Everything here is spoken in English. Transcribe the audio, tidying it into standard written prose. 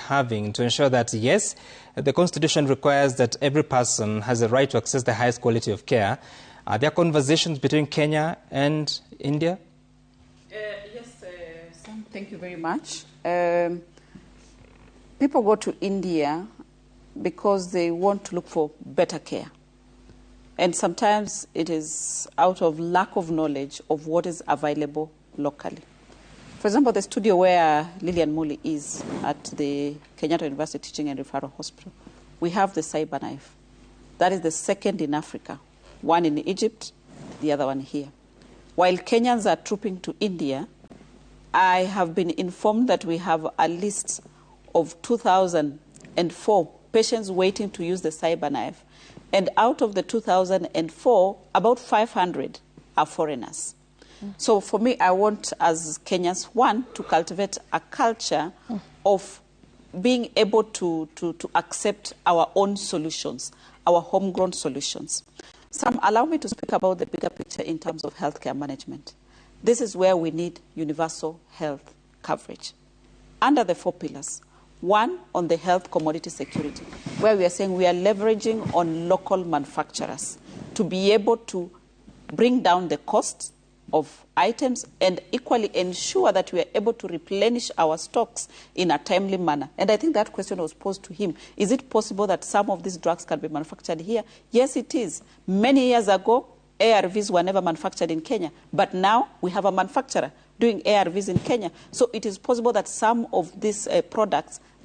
having to ensure that, yes, the Constitution requires that every person has a right to access the highest quality of care? Are there conversations between Kenya and India? Yes, Sam, thank you very much. People go to India because they want to look for better care. And sometimes it is out of lack of knowledge of what is available locally. For example, the studio where Lilian Muli is at the Kenyatta University Teaching and Referral Hospital, we have the cyber knife. That is the second in Africa, one in Egypt, the other one here. While Kenyans are trooping to India, I have been informed that we have a list of 2,004 patients waiting to use the cyber knife. And out of the 2,004, about 500 are foreigners. So for me, I want, as Kenyans, one, to cultivate a culture of being able to accept our own solutions, our homegrown solutions. Some allow me to speak about the bigger picture in terms of healthcare management. This is where we need universal health coverage. Under the 4 pillars, one, on the health commodity security, where we are saying we are leveraging on local manufacturers to be able to bring down the costs of items and equally ensure that we are able to replenish our stocks in a timely manner. And I think that question was posed to him. Is it possible that some of these drugs can be manufactured here? Yes, it is. Many years ago, ARVs were never manufactured in Kenya, but now we have a manufacturer doing ARVs in Kenya. So it is possible that some of these products, they